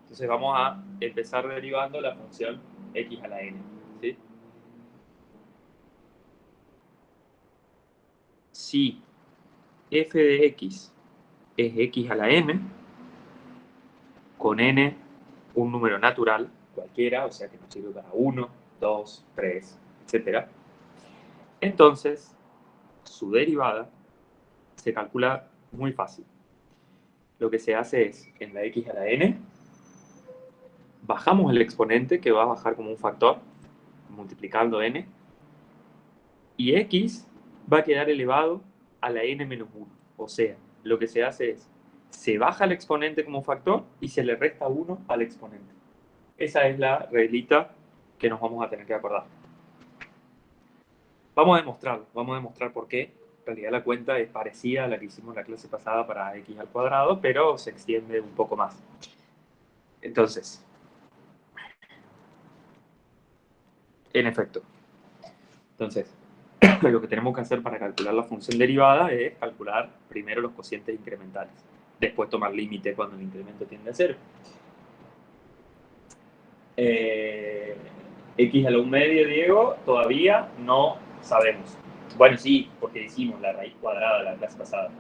Entonces vamos a empezar derivando la función x a la n, ¿sí? Si f de x es x a la n, con n un número natural, cualquiera, o sea que nos sirve para 1, 2, 3, etc. Entonces, su derivada se calcula muy fácil. Lo que se hace es, en la x a la n, bajamos el exponente, que va a bajar como un factor, multiplicando n, y x va a quedar elevado a la n menos 1. O sea, lo que se hace es, se baja el exponente como factor y se le resta 1 al exponente. Esa es la reglita que nos vamos a tener que acordar. Vamos a demostrarlo, vamos a demostrar por qué. En realidad la cuenta es parecida a la que hicimos en la clase pasada para x al cuadrado, pero se extiende un poco más. Entonces, en efecto. Entonces, lo que tenemos que hacer para calcular la función derivada es calcular primero los cocientes incrementales. Después tomar límite cuando el incremento tiende a 0. X a la 1 medio, Diego, todavía no sabemos. Bueno, sí, porque hicimos la raíz cuadrada la clase pasada.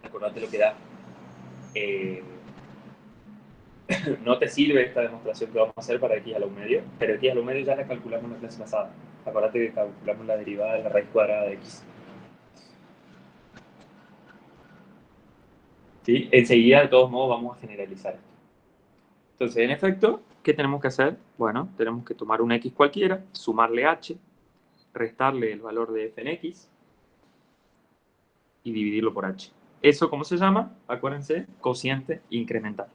Acordate lo que da. No te sirve esta demostración que vamos a hacer para x a la 1 medio, pero x a la 1 medio ya la calculamos en la clase pasada. Acordate que calculamos la derivada de la raíz cuadrada de x. ¿Sí? Enseguida, de todos modos, vamos a generalizar esto. Entonces, en efecto, ¿qué tenemos que hacer? Bueno, tenemos que tomar un x cualquiera, sumarle h, restarle el valor de f en x y dividirlo por h. ¿Eso cómo se llama? Acuérdense, cociente incremental.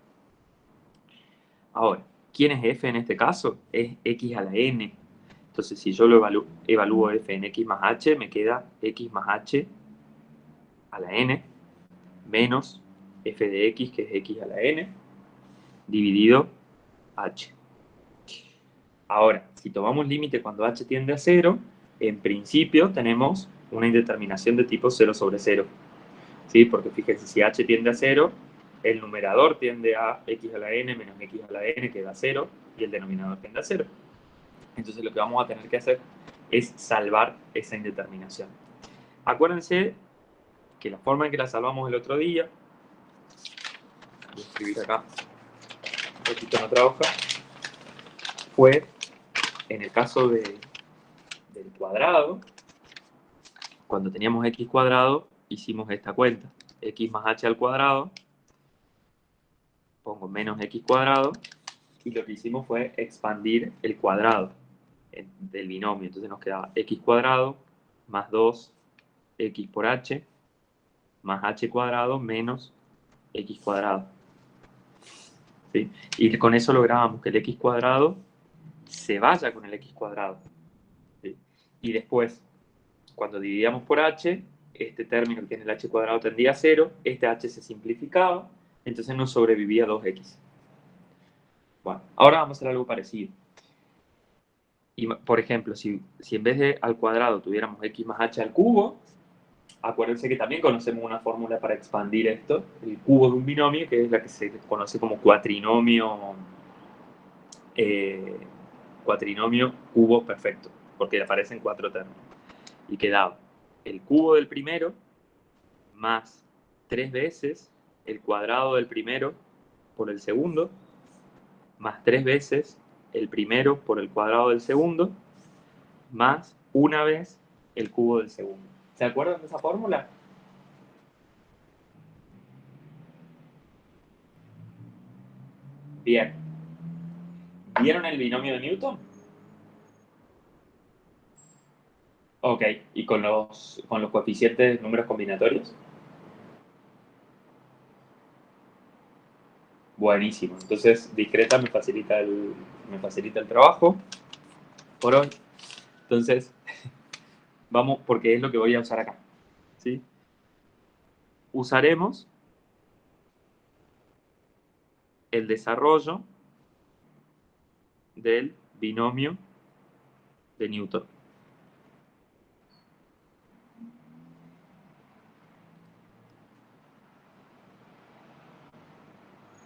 Ahora, ¿quién es f en este caso? Es x a la n. Entonces, si yo lo evalúo f en x más h, me queda x más h a la n menos f de x, que es x a la n, dividido h. Ahora, si tomamos límite cuando h tiende a 0, en principio tenemos una indeterminación de tipo 0 sobre 0. ¿Sí? Porque fíjense, si h tiende a 0, el numerador tiende a x a la n menos x a la n, que da 0, y el denominador tiende a 0. Entonces lo que vamos a tener que hacer es salvar esa indeterminación. Acuérdense que la forma en que la salvamos el otro día, voy a escribir acá un poquito en otra hoja, fue en el caso del cuadrado. Cuando teníamos x cuadrado, hicimos esta cuenta. X más h al cuadrado, pongo menos x cuadrado, y lo que hicimos fue expandir el cuadrado del binomio. Entonces nos quedaba x cuadrado más 2x por h más h cuadrado menos x cuadrado. ¿Sí? Y con eso lográbamos que el x cuadrado se vaya con el x cuadrado. ¿Sí? Y después, cuando dividíamos por h, este término que tiene el h cuadrado tendía a 0, este h se simplificaba, entonces nos sobrevivía 2x. Bueno, ahora vamos a hacer algo parecido. Y, por ejemplo, si en vez de al cuadrado tuviéramos x más h al cubo, acuérdense que también conocemos una fórmula para expandir esto, el cubo de un binomio, que es la que se conoce como cuatrinomio, cuatrinomio cubo perfecto, porque aparecen 4 términos. Y quedaba el cubo del primero más 3 veces el cuadrado del primero por el segundo, más 3 veces el primero por el cuadrado del segundo, más una vez el cubo del segundo. ¿Se acuerdan de esa fórmula? Bien. ¿Vieron el binomio de Newton? Ok. ¿Y con los coeficientes de números combinatorios? Buenísimo. Entonces, discreta me facilita el trabajo por hoy. Entonces, vamos, porque es lo que voy a usar acá. ¿Sí? Usaremos el desarrollo del binomio de Newton.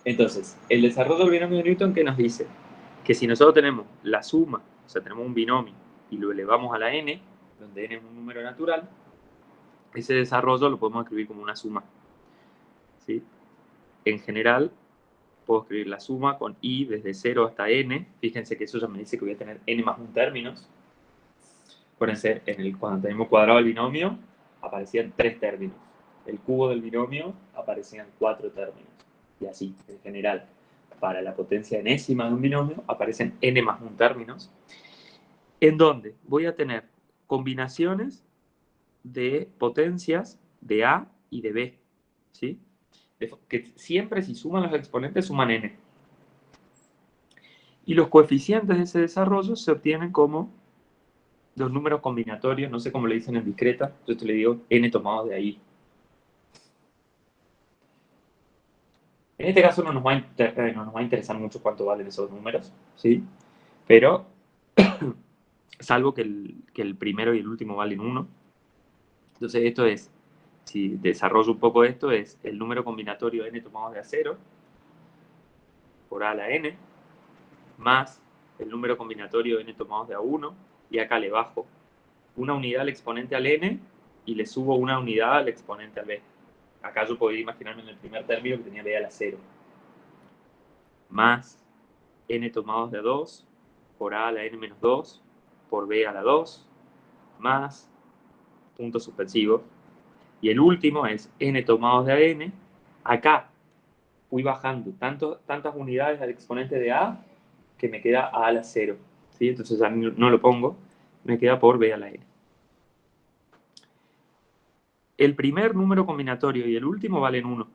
Entonces, el desarrollo del binomio de Newton, ¿qué nos dice? Que si nosotros tenemos la suma, o sea, tenemos un binomio y lo elevamos a la n, donde n es un número natural, ese desarrollo lo podemos escribir como una suma. ¿Sí? En general, puedo escribir la suma con i desde 0 hasta n. Fíjense que eso ya me dice que voy a tener n más 1 términos. Acuérdense, cuando tenemos cuadrado el binomio, aparecían 3 términos. El cubo del binomio aparecían 4 términos. Y así, en general, para la potencia enésima de un binomio, aparecen n más 1 términos, en donde voy a tener combinaciones de potencias de A y de B. ¿Sí? Que siempre si suman los exponentes suman n. Y los coeficientes de ese desarrollo se obtienen como los números combinatorios, no sé cómo le dicen en discreta, yo te le digo n tomado de ahí. En este caso no nos va a interesar mucho cuánto valen esos números, ¿sí? Pero, salvo que el primero y el último valen 1. Entonces esto es, si desarrollo un poco esto, es el número combinatorio n tomado de A0 por A a la n, más el número combinatorio n tomados de A1, y acá le bajo una unidad al exponente al n y le subo una unidad al exponente al b. Acá yo podría imaginarme en el primer término que tenía b a la 0. Más n tomados de A2 por a la n menos 2 por b a la 2 más punto suspensivo. Y el último es n tomados de a n. Acá fui bajando tantas unidades al exponente de a que me queda a la 0. ¿Sí? Entonces ya no lo pongo, me queda por b a la n. El primer número combinatorio y el último valen 1.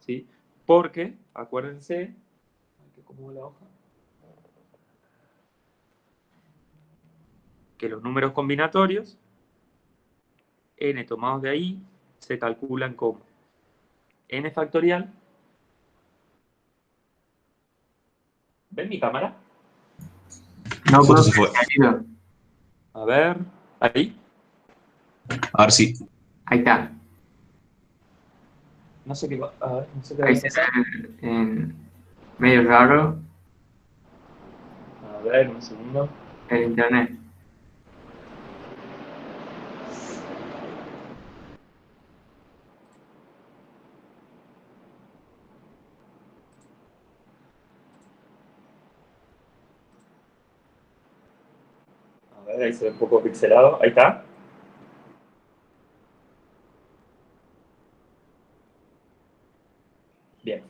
¿Sí? Porque, acuérdense, ¿cómo va la hoja? Que los números combinatorios, n tomados de ahí, se calculan como n factorial. ¿Ven mi cámara? No, Justo profe, se fue. se ha ido. A ver, ahí. A ver si. Ahí está. No sé qué va, a ver, no sé qué va Ahí a se pasar. ve medio raro A ver, un segundo. el internet. A ver, ahí se ve un poco pixelado. Ahí está. Bien.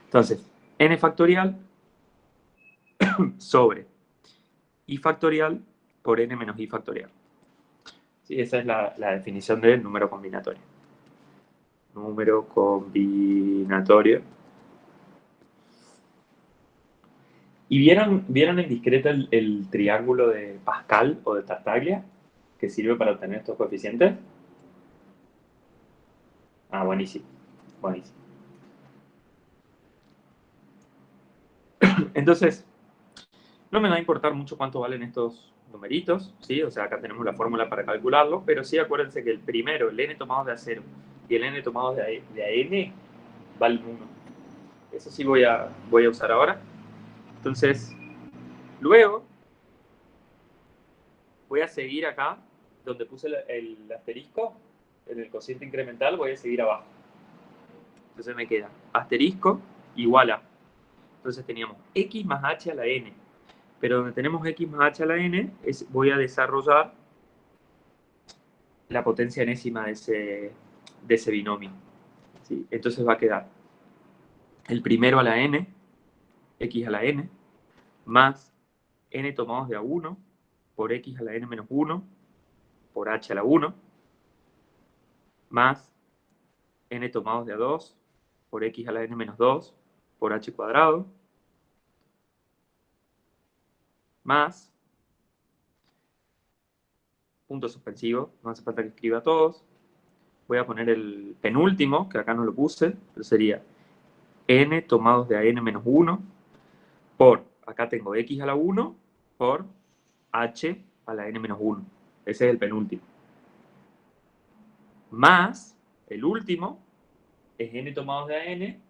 Entonces, n factorial sobre i factorial por n menos i factorial. Sí, esa es la definición del número combinatorio. Número combinatorio. ¿Y vieron en discreta el triángulo de Pascal o de Tartaglia que sirve para obtener estos coeficientes? Ah, buenísimo. Buenísimo. Entonces, no me va a importar mucho cuánto valen estos numeritos, ¿sí? O sea, acá tenemos la fórmula para calcularlo, pero sí acuérdense que el primero, el n tomado de A0 y el n tomado de AN valen 1. Eso sí voy a usar ahora. Entonces, luego voy a seguir acá, donde puse el asterisco, en el cociente incremental, voy a seguir abajo. Entonces me queda asterisco igual a. Entonces teníamos x más h a la n. Pero donde tenemos x más h a la n, voy a desarrollar la potencia enésima de ese binomio. ¿Sí? Entonces va a quedar el primero a la n, x a la n, más n tomados de a1 por x a la n menos 1 por h a la 1, más n tomados de a2 por x a la n menos 2 por h cuadrado, más punto suspensivo, no hace falta que escriba todos. Voy a poner el penúltimo, que acá no lo puse, pero sería n tomados de a n menos 1 por, acá tengo x a la 1 por h a la n menos 1. Ese es el penúltimo. Más el último es n tomados de a n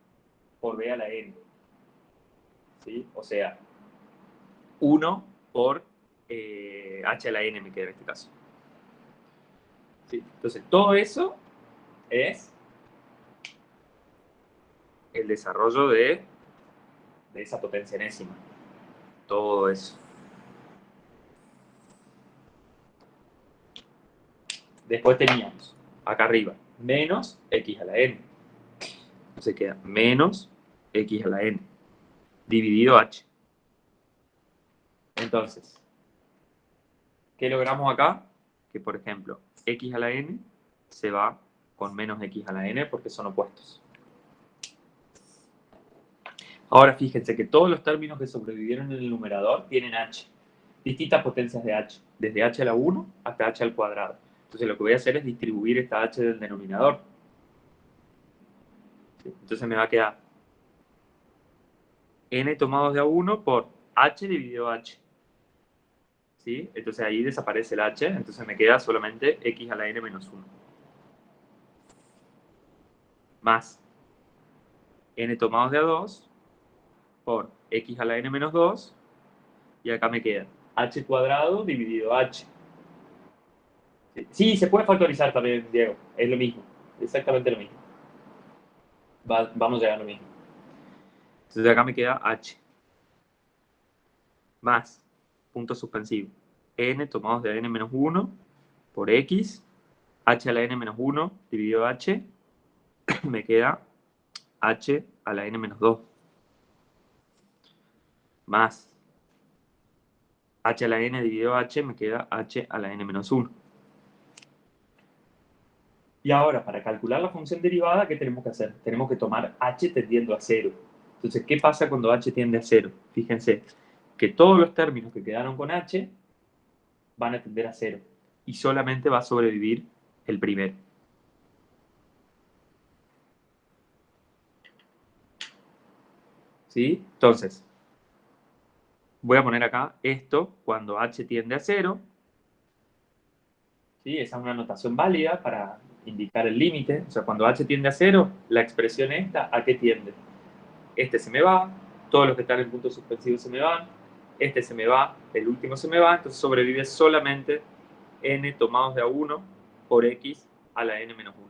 por b a la n. ¿Sí? O sea, 1 por h a la n me queda en este caso. ¿Sí? Entonces, todo eso es el desarrollo de esa potencia enésima. Todo eso. Después teníamos, acá arriba, menos x a la n. Entonces queda menos x a la n dividido h. Entonces, ¿qué logramos acá? Que, por ejemplo, x a la n se va con menos x a la n porque son opuestos. Ahora fíjense que todos los términos que sobrevivieron en el numerador tienen h. Distintas potencias de h, desde h a la 1 hasta h al cuadrado. Entonces lo que voy a hacer es distribuir esta h del denominador. ¿Sí? Entonces me va a quedar n tomados de a 1 por h dividido h. ¿Sí? Entonces ahí desaparece el h, entonces me queda solamente x a la n menos 1. Más n tomados de a 2 por x a la n menos 2, y acá me queda h cuadrado dividido h. Sí, se puede factorizar también, Diego, es lo mismo, exactamente lo mismo. Vamos a llegar a lo mismo. Entonces acá me queda h más, punto suspensivo, n tomados de a n menos 1 por x, h a la n menos 1 dividido h, me queda h a la n menos 2, más h a la n dividido h, me queda h a la n menos 1. Y ahora, para calcular la función derivada, ¿qué tenemos que hacer? Tenemos que tomar h tendiendo a 0. Entonces, ¿qué pasa cuando h tiende a 0? Fíjense que todos los términos que quedaron con h van a tender a 0. Y solamente va a sobrevivir el primero. ¿Sí? Entonces, voy a poner acá esto cuando h tiende a 0. ¿Sí? Esa es una notación válida para indicar el límite. O sea, cuando h tiende a 0, la expresión esta, ¿a qué tiende? Este se me va, todos los que están en punto suspensivo se me van, este se me va, el último se me va, entonces sobrevive solamente n tomados de a 1 por x a la n menos 1.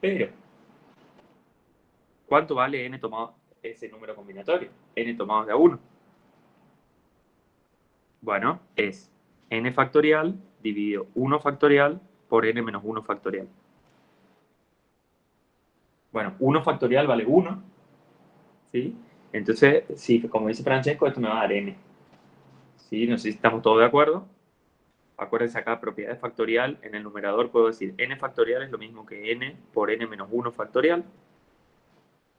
Pero, ¿cuánto vale n tomado ese número combinatorio? N tomados de a 1. Bueno, es n factorial dividido 1 factorial por n menos 1 factorial. Bueno, 1 factorial vale 1, ¿sí? Entonces, sí, como dice Francesco, esto me va a dar n. ¿Sí? No sé si estamos todos de acuerdo. Acuérdense acá, propiedades factorial, en el numerador puedo decir n factorial es lo mismo que n por n menos 1 factorial.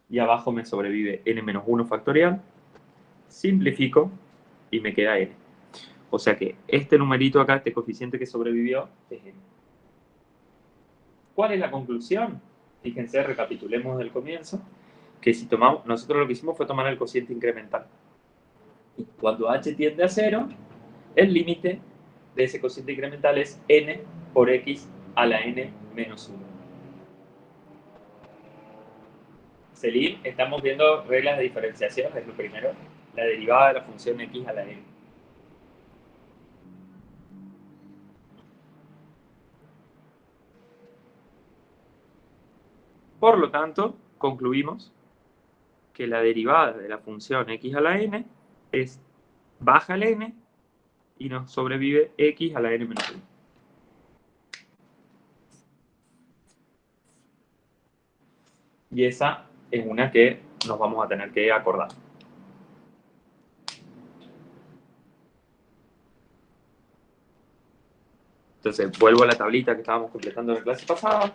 Y abajo me sobrevive n menos 1 factorial. Simplifico y me queda n. O sea que este numerito acá, este coeficiente que sobrevivió, es n. ¿Cuál es la conclusión? Fíjense, recapitulemos del comienzo, que si tomamos, nosotros lo que hicimos fue tomar el cociente incremental. Y cuando h tiende a 0, el límite de ese cociente incremental es n por x a la n menos 1. Selim, estamos viendo reglas de diferenciación, es lo primero, la derivada de la función x a la n. Por lo tanto, concluimos que la derivada de la función x a la n es baja el n y nos sobrevive x a la n menos 1. Y esa es una que nos vamos a tener que acordar. Entonces, vuelvo a la tablita que estábamos completando en la clase pasada.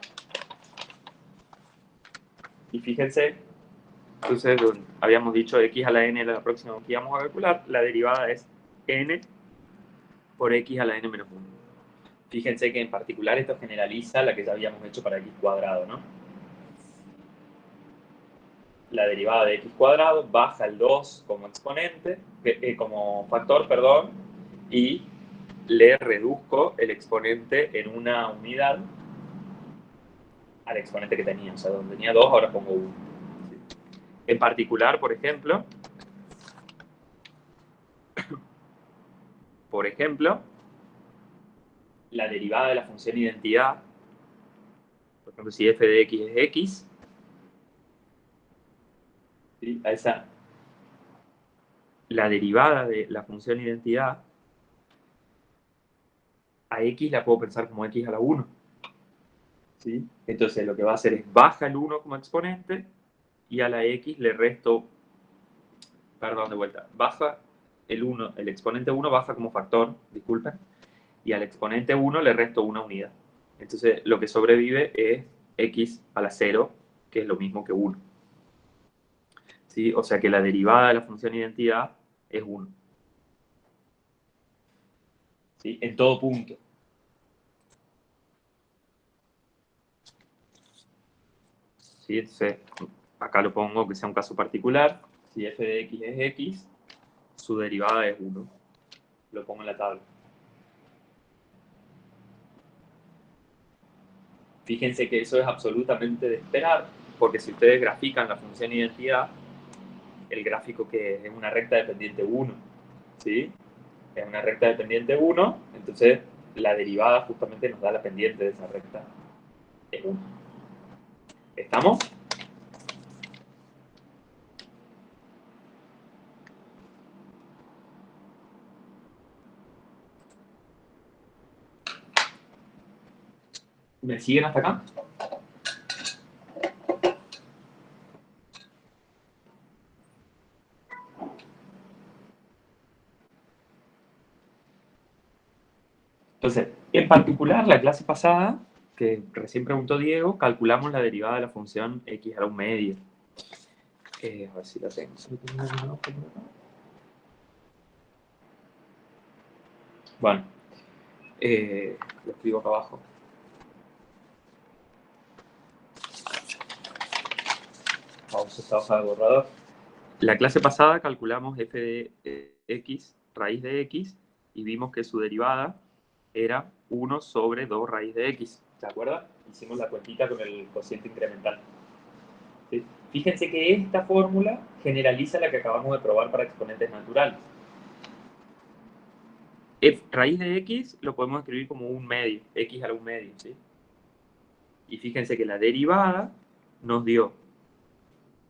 Y fíjense, entonces habíamos dicho x a la n la próxima que íbamos a calcular, la derivada es n por x a la n menos 1. Fíjense que en particular esto generaliza la que ya habíamos hecho para x cuadrado, ¿no? La derivada de x cuadrado baja el 2 como exponente, como factor, perdón, y le reduzco el exponente en una unidad al exponente que tenía. O sea, donde tenía 2, ahora pongo 1. ¿Sí? En particular, por ejemplo, la derivada de la función identidad, por ejemplo, si f de x es x, ¿sí? La derivada de la función identidad a x la puedo pensar como x a la 1. ¿Sí? Entonces lo que va a hacer es baja el 1 como exponente y a la x le resto, perdón, de vuelta, baja el 1, el exponente 1 baja como factor, disculpen, y al exponente 1 le resto una unidad. Entonces lo que sobrevive es x a la 0, que es lo mismo que 1. ¿Sí? O sea que la derivada de la función identidad es 1. ¿Sí? En todo punto. ¿Sí? Entonces, acá lo pongo que sea un caso particular. Si f de x es x, su derivada es 1. Lo pongo en la tabla. Fíjense que eso es absolutamente de esperar, porque si ustedes grafican la función identidad, el gráfico que es una recta dependiente 1, ¿sí? Es una recta dependiente 1, entonces la derivada justamente nos da la pendiente de esa recta, es 1. ¿Estamos? ¿Me siguen hasta acá? Entonces, en particular, la clase pasada, que recién preguntó Diego, calculamos la derivada de la función x a la 1 media. A ver si la tengo. Bueno, lo escribo acá abajo. Vamos a esta hoja de borrador. La clase pasada calculamos f de x, raíz de x, y vimos que su derivada era 1 sobre 2 raíz de x. ¿Se acuerdan? Hicimos la cuentita con el cociente incremental. ¿Sí? Fíjense que esta fórmula generaliza la que acabamos de probar para exponentes naturales. Raíz de x lo podemos escribir como un medio, x a la 1 medio. ¿Sí? Y fíjense que la derivada nos dio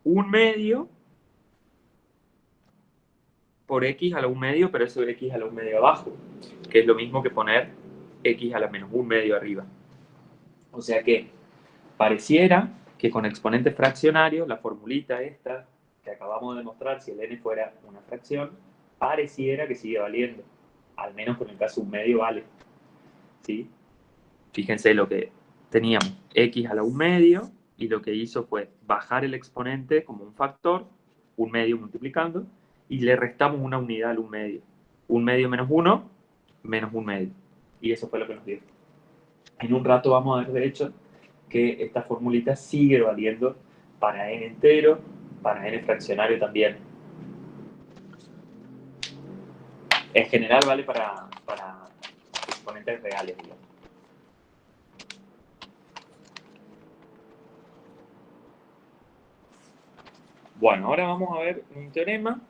1 medio por x a la 1 medio, pero eso es x a la 1 medio abajo, que es lo mismo que poner x a la menos 1 medio arriba. O sea que pareciera que con exponentes fraccionarios, la formulita esta que acabamos de demostrar, si el n fuera una fracción, pareciera que sigue valiendo. Al menos con el caso 1 medio vale. ¿Sí? Fíjense lo que teníamos, x a la 1 medio, y lo que hizo fue bajar el exponente como un factor, 1 medio multiplicando, y le restamos una unidad al 1 medio. 1 medio menos 1, menos 1 medio. Y eso fue lo que nos dio. En un rato vamos a ver, de hecho, que esta formulita sigue valiendo para n entero, para n fraccionario también. En general vale para exponentes reales, digamos. Bueno, ahora vamos a ver un teorema